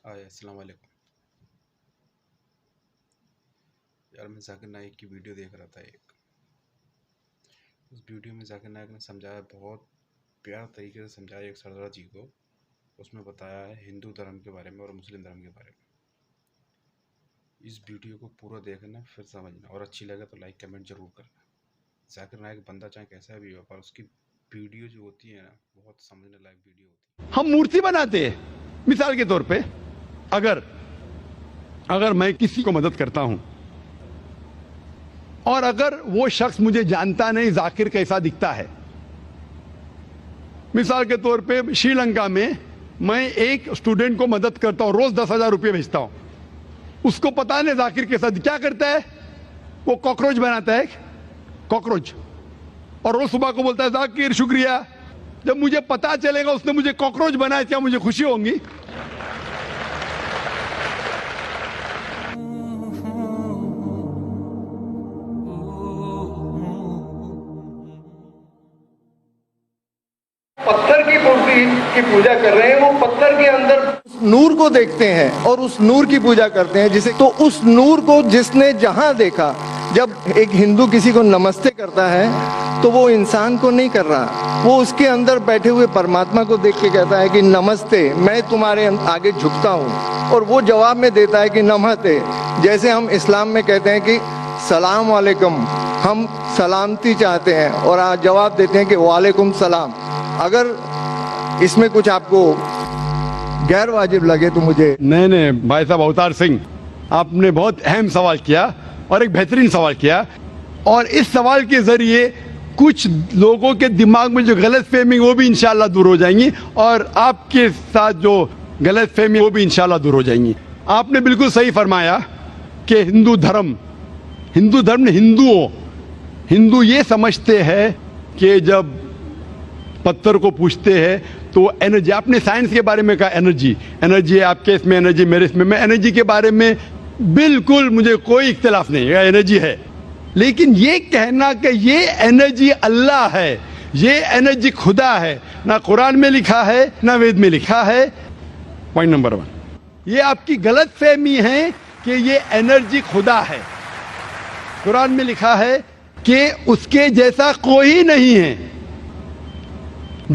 السلام علیکم یار، میں ذاکر نائک کی ویڈیو دیکھ رہا تھا اس ویڈیو میں ذاکر نائک نے سمجھایا، بہت پیارا طریقے سے سمجھایا ایک سردار جی کو. اس میں بتایا ہے ہندو دھرم کے بارے میں اور مسلم دھرم کے بارے میں. اس ویڈیو کو پورا دیکھنا، پھر سمجھنا، اور اچھی لگے تو لائک کمنٹ ضرور کرنا. ذاکر نائک بندہ چاہے کیسا بھی ہو، پر اس کی ویڈیو جو ہوتی ہے نا، بہت سمجھنے لائق ویڈیو ہوتی ہے. ہم مورتی بناتے ہیں مثال کے طور پہ. اگر میں کسی کو مدد کرتا ہوں اور اگر وہ شخص مجھے جانتا نہیں ذاکر کیسا دکھتا ہے، مثال کے طور پہ شری لنکا میں میں ایک اسٹوڈنٹ کو مدد کرتا ہوں، روز 10,000 روپے بھیجتا ہوں. اس کو پتا نہیں ذاکر کے ساتھ کیا کرتا ہے، وہ کاکروچ بناتا ہے، کاکروچ، اور روز صبح کو بولتا ہے ذاکر شکریہ. جب مجھے پتا چلے گا اس نے مجھے کاکروچ بنایا، کیا مجھے خوشی ہوں گی؟ پتھر کی مورتی کی پوجا کر رہے ہیں، وہ پتھر کے اندر نور کو دیکھتے ہیں اور اس نور کی پوجا کرتے ہیں. جسے تو اس نور کو جس نے جہاں دیکھا، جب ایک ہندو کسی کو نمستے کرتا ہے تو وہ انسان کو نہیں کر رہا، وہ اس کے اندر بیٹھے ہوئے پرماتما کو دیکھ کے کہتا ہے کہ نمستے، میں تمہارے آگے جھکتا ہوں. اور وہ جواب میں دیتا ہے کہ نمستے. جیسے ہم اسلام میں کہتے ہیں کہ سلام علیکم، ہم سلامتی چاہتے ہیں، اور جواب دیتے ہیں کہ وعلیکم السلام. اگر اس میں کچھ آپ کو غیر واجب لگے تو مجھے نہیں بھائی صاحب اوتار سنگھ، آپ نے بہت اہم سوال کیا اور ایک بہترین سوال کیا، اور اس سوال کے ذریعے کچھ لوگوں کے دماغ میں جو غلط فہمی وہ بھی انشاءاللہ دور ہو جائیں گی، اور آپ کے ساتھ جو غلط فہمی وہ بھی انشاءاللہ دور ہو جائیں گی. آپ نے بالکل صحیح فرمایا کہ ہندو دھرم ہندو یہ سمجھتے ہیں کہ جب پتھر کو پوچھتے ہیں تو انرجی، آپ نے سائنس کے بارے میں کہا انرجی ہے، آپ کے اس میں انرجی، میرے اس میں انرجی کے بارے میں بالکل مجھے کوئی اختلاف نہیں ہے، انرجی ہے. لیکن یہ کہنا کہ یہ انرجی اللہ ہے، یہ انرجی خدا ہے، نہ قرآن میں لکھا ہے نہ وید میں لکھا ہے. پوائنٹ نمبر 1، یہ آپ کی غلط فہمی ہے کہ یہ انرجی خدا ہے. قرآن میں لکھا ہے کہ اس کے جیسا کوئی نہیں ہے.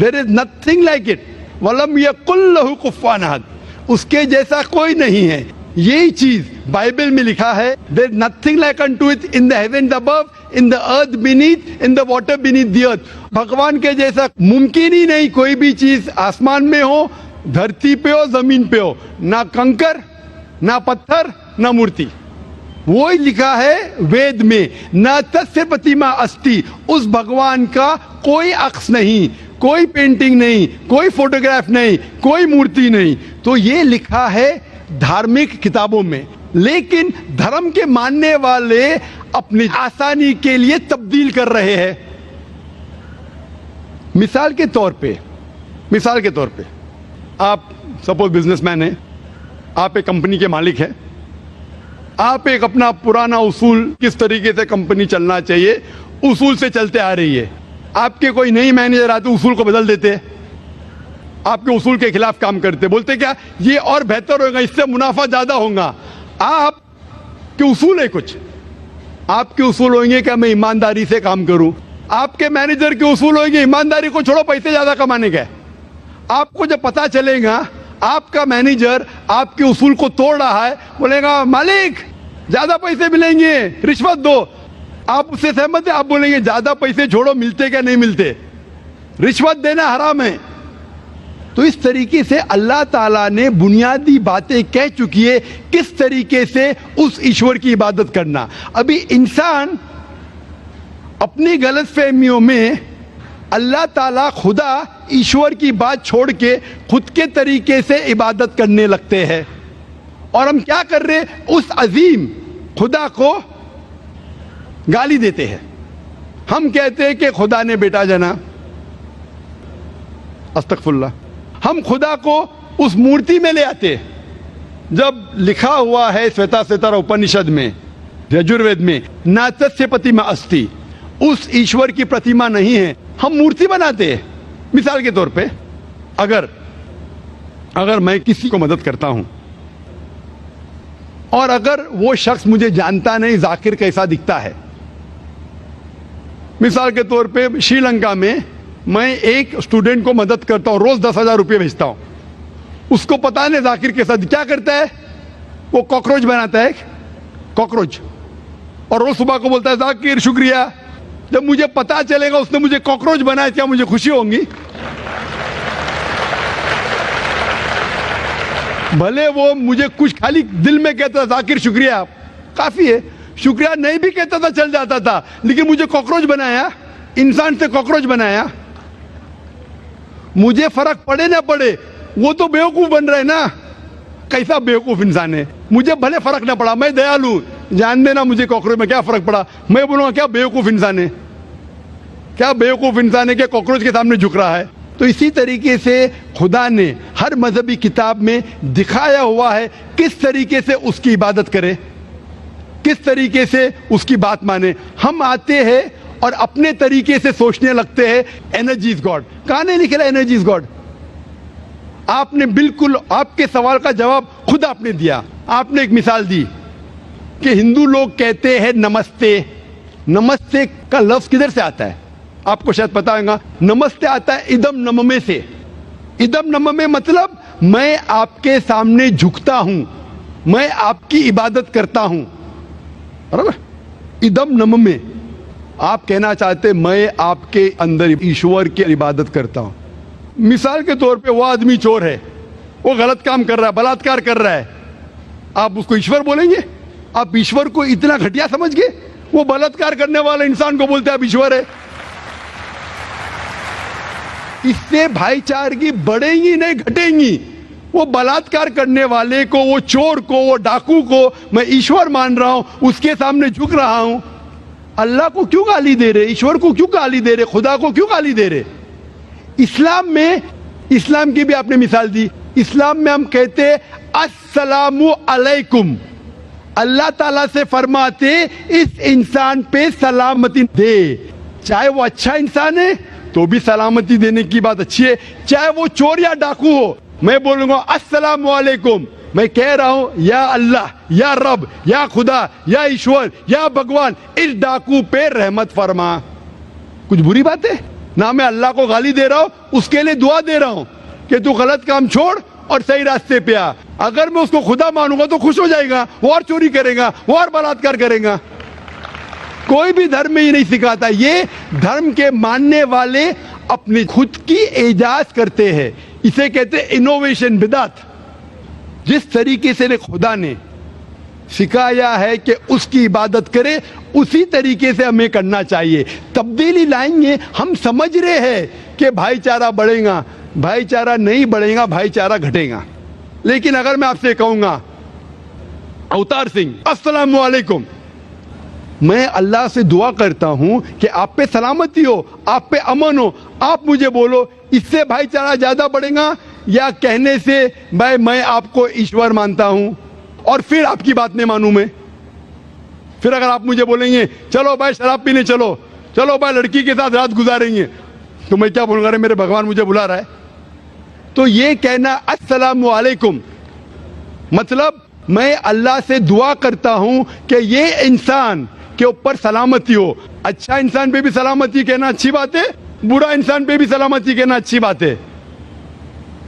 There is nothing like it. وَلَمْ يَقُلْ لَهُ كُفُوًا أَحَدٌ. اس کے جیسا کوئی نہیں ہے. یہی چیز بائبل میں لکھا ہے. There is nothing like unto it in the heavens above, in the earth beneath, in the water beneath the earth. بھگوان کے جیسا ممکن ہی نہیں کوئی بھی چیز آسمان میں ہو، دھرتی پہ ہو، زمین پہ ہو. نہ کنکر، نہ پتھر، نہ مورتی. وہی لکھا ہے وید میں، نہ تسیہ پرتیما استی. اس بھگوان کا کوئی عکس نہیں، کوئی پینٹنگ نہیں، کوئی فوٹوگراف نہیں، کوئی مورتی نہیں. تو یہ لکھا ہے دھارمک کتابوں میں، لیکن دھرم کے ماننے والے اپنی آسانی کے لیے تبدیل کر رہے ہیں. مثال کے طور پہ آپ سپوز بزنس مین ہیں، آپ ایک کمپنی کے مالک ہیں، آپ ایک اپنا پرانا اصول، کس طریقے سے کمپنی چلنا چاہیے، اصول سے چلتے آ رہی ہے. آپ کے کوئی نئی مینیجر آتے اصول کو بدل دیتے، آپ کے اصول کے خلاف کام کرتے، بولتے کیا یہ اور بہتر ہوگا، اس سے منافع زیادہ ہوگا. آپ کے اصول ہے کچھ، آپ کے اصول ہوئیں گے کہ میں ایمانداری سے کام کروں. آپ کے مینیجر کے اصول ہوئیں گے ایمانداری کو چھوڑو، پیسے زیادہ کمانے کا. آپ کو جب پتا چلے گا آپ کا مینیجر آپ کے اصول کو توڑ رہا ہے، بولے گا مالک زیادہ پیسے ملیں گے، رشوت دو. آپ اس سے سہمت ہیں؟ آپ بولیں گے زیادہ پیسے چھوڑو، ملتے کیا نہیں ملتے، رشوت دینا حرام ہے. تو اس طریقے سے اللہ تعالیٰ نے بنیادی باتیں کہہ چکی ہے کس طریقے سے اس ایشور کی عبادت کرنا. ابھی انسان اپنی غلط فہمیوں میں اللہ تعالیٰ خدا ایشور کی بات چھوڑ کے خود کے طریقے سے عبادت کرنے لگتے ہیں. اور ہم کیا کر رہے، اس عظیم خدا کو گالی دیتے ہیں. ہم کہتے ہیں کہ خدا نے بیٹا جنا، استغفر اللہ. ہم خدا کو اس مورتی میں لے آتے، جب لکھا ہوا ہے سویتا سیتارا اپنشد میں، یجوروید میں، نہ تسیہ پرتیما استی، اس ایشور کی پرتیما نہیں ہے. ہم مورتی بناتے ہیں. مثال کے طور پہ اگر میں کسی کو مدد کرتا ہوں اور اگر وہ شخص مجھے جانتا نہیں ذاکر کیسا دکھتا ہے. مثال کے طور پہ شری لنکا میں میں ایک اسٹوڈنٹ کو مدد کرتا ہوں, روز 10,000 روپے بھیجتا ہوں. اس کو پتا نہیں ذاکر کے ساتھ کیا کرتا ہے, وہ کاکروچ بناتا ہے, کاکروچ, اور روز صبح کو بولتا ہے ذاکر شکریہ. جب مجھے پتا چلے گا اس نے مجھے کاکروچ بنایا, کیا مجھے خوشی ہوں گی؟ بھلے وہ مجھے کچھ خالی دل میں کہتا تھا ذاکر شکریہ کافی ہے, شکریہ نہیں بھی کہتا تھا چل جاتا تھا, لیکن مجھے کاکروچ بنایا, انسان سے کاکروچ بنایا. مجھے فرق پڑے نہ پڑے, وہ تو بیوقوف بن رہے نا. کیسا بیوقوف انسان ہے. مجھے بھلے فرق نہ پڑا, میں دیالو, جان دینا مجھے کاکروچ میں کیا فرق پڑا. میں بولوں گا کیا بیوقوف انسان ہے, کیا بیوقوف انسان ہے کہ کاکروچ کے سامنے جھک رہا ہے. تو اسی طریقے سے خدا نے ہر مذہبی کتاب میں دکھایا ہوا ہے کس طریقے سے اس کی عبادت کرے, کس طریقے سے اس کی بات مانے. ہم آتے ہیں اور اپنے طریقے سے سوچنے لگتے ہیں انرجی از گاڈ. کہاں نہیں لکھا انرجی از گاڈ؟ آپ نے بالکل آپ کے سوال کا جواب خود آپ نے دیا. آپ نے ایک مثال دی کہ ہندو لوگ کہتے ہیں نمستے. نمستے کا لفظ کدھر سے آتا ہے آپ کو شاید پتا ہوگا. نمستے آتا ہے ادم نممے سے. ادم نممے مطلب میں آپ کے سامنے جھکتا ہوں, میں آپ کی عبادت کرتا ہوں, برابر. ادم نممے آپ کہنا چاہتے میں آپ کے اندر ایشور کی عبادت کرتا ہوں. مثال کے طور پہ وہ آدمی چور ہے, وہ غلط کام کر رہا ہے, بلاತ್ಕಾರ کر رہا ہے, آپ اس کو ایشور بولیں گے؟ آپ ایشور کو اتنا گھٹیا سمجھ گئے؟ وہ بلاತ್ಕಾರ کرنے والے انسان کو بولتے آپ ایشور ہے. اس سے بھائی چارگی بڑھیں گی نہیں گھٹیں گی. وہ بلاತ್ಕಾರ کرنے والے کو, وہ چور کو, وہ ڈاکو کو میں ایشور مان رہا ہوں, اس کے سامنے جھک رہا ہوں. اللہ کو کیوں گالی دے رہے, ایشور کو کیوں گالی دے رہے, خدا کو کیوں گالی دے رہے؟ اسلام میں, اسلام کی بھی آپ نے مثال دی, اسلام میں ہم کہتے السلام علیکم. اللہ تعالیٰ سے فرماتے اس انسان پہ سلامتی دے. چاہے وہ اچھا انسان ہے تو بھی سلامتی دینے کی بات اچھی ہے, چاہے وہ چور یا ڈاکو ہو. میں بولوں گا السلام علیکم, میں کہہ رہا ہوں یا اللہ, یا رب, یا خدا, یا ایشور, یا بھگوان اس ڈاکو پہ رحمت فرما. کچھ بری بات ہے نہ؟ میں اللہ کو گالی دے رہا ہوں, اس کے لیے دعا دے رہا ہوں کہ تو غلط کام چھوڑ اور صحیح راستے پہ آ. اگر میں اس کو خدا مانوں گا تو خوش ہو جائے گا, وہ اور چوری کرے گا, وہ اور بلاತ್ಕಾರ کرے گا. کوئی بھی دھرم میں ہی نہیں سکھاتا. یہ دھرم کے ماننے والے اپنی خود کی ایجاد کرتے ہیں, اسے کہتے ہیں انوویشن, بدعت. جس طریقے سے خدا نے سکھایا ہے کہ اس کی عبادت کرے اسی طریقے سے ہمیں کرنا چاہیے. تبدیلی لائیں گے. ہم سمجھ رہے ہیں کہ بھائی چارہ بڑھے گا, بھائی چارہ نہیں بڑھے گا, بھائی چارہ گھٹے گا. لیکن اگر میں آپ سے کہوں گا اوتار سنگھ السلام علیکم, میں اللہ سے دعا کرتا ہوں کہ آپ پہ سلامتی ہو, آپ پہ امن ہو, آپ مجھے بولو اس سے بھائی چارہ زیادہ بڑھے گا یا کہنے سے بھائی میں آپ کو ایشور مانتا ہوں اور پھر آپ کی بات نہیں مانوں میں؟ پھر اگر آپ مجھے بولیں گے چلو بھائی شراب پینے چلو, چلو بھائی لڑکی کے ساتھ رات گزاریں گے, تو میں کیا بولوں گا؟ میرے بھگوان مجھے بلا رہا ہے. تو یہ کہنا السلام علیکم مطلب میں اللہ سے دعا کرتا ہوں کہ یہ انسان کے اوپر سلامتی ہو. اچھا انسان پہ بھی سلامتی کہنا اچھی بات ہے, برا انسان پہ بھی سلامتی کہنا اچھی بات ہے.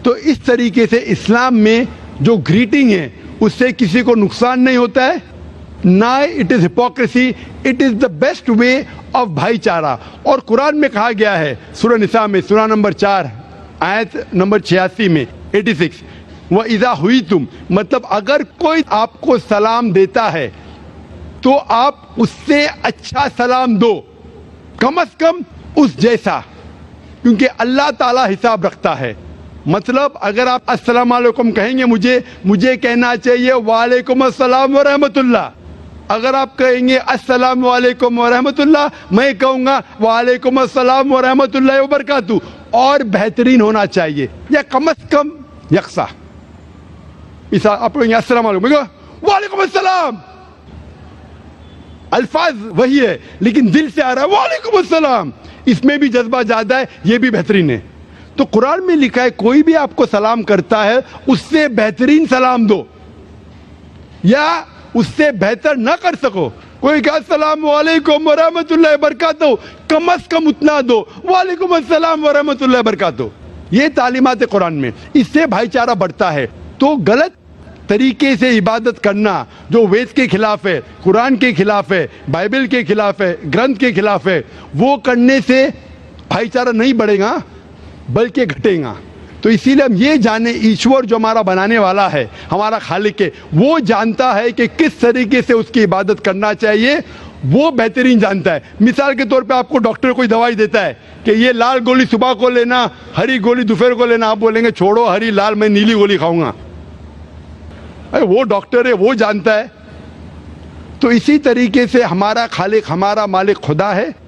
تو اس طریقے سے اسلام میں جو گریٹنگ ہے اس سے کسی کو نقصان نہیں ہوتا ہے, نہ it is hypocrisy, it is the best way of بھائی چارہ. اور قرآن میں کہا گیا ہے سورہ نساء میں, سورہ نمبر 4 آیت نمبر 86 میں 86, وَإِذَا حُيِّتُمْ مطلب اگر کوئی آپ کو سلام دیتا ہے تو آپ اس سے اچھا سلام دو, کم از کم اس جیسا, کیونکہ اللہ تعالیٰ حساب رکھتا ہے. مطلب اگر آپ السلام علیکم کہیں گے مجھے کہنا چاہیے وعلیکم السلام ورحمۃ اللہ. اگر آپ کہیں گے السلام علیکم ورحمۃ اللہ, میں کہوں گا وعلیکم السلام ورحمۃ اللہ وبرکاتہ, اور بہترین ہونا چاہیے یا کم از کم یکساں. آپ کہیں گے السلام علیکم, وعلیکم السلام, الفاظ وہی ہے لیکن دل سے آ رہا ہے وعلیکم السلام, اس میں بھی جذبہ زیادہ ہے, یہ بھی بہترین ہے. تو قرآن میں لکھا ہے کوئی بھی آپ کو سلام کرتا ہے اس سے بہترین سلام دو, یا اس سے بہتر نہ کر سکو. کوئی کہا السلام علیکم ورحمۃ اللہ وبرکاتہ، کم از کم اتنا دو، وعلیکم السلام ورحمۃ اللہ وبرکاتہ. یہ تعلیمات قرآن میں، اس سے بھائی چارہ بڑھتا ہے. تو غلط طریقے سے عبادت کرنا جو وید کے خلاف ہے، قرآن کے خلاف ہے، بائبل کے خلاف ہے، گرنتھ کے خلاف ہے، وہ کرنے سے بھائی چارہ نہیں بڑھے گا بلکہ گھٹے گا. تو اسی لیے ہم یہ جانیں، ایشور جو ہمارا بنانے والا ہے، ہمارا خالق ہے، وہ جانتا ہے کہ کس طریقے سے اس کی عبادت کرنا چاہیے، وہ بہترین جانتا ہے. مثال کے طور پہ آپ کو ڈاکٹر کوئی دوائی دیتا ہے کہ یہ لال گولی صبح کو لینا، ہری گولی دوپہر کو لینا، آپ بولیں گے چھوڑو ہری لال، میں نیلی گولی کھاؤں گا. وہ ڈاکٹر ہے، وہ جانتا ہے. تو اسی طریقے سے ہمارا خالق، ہمارا مالک خدا ہے.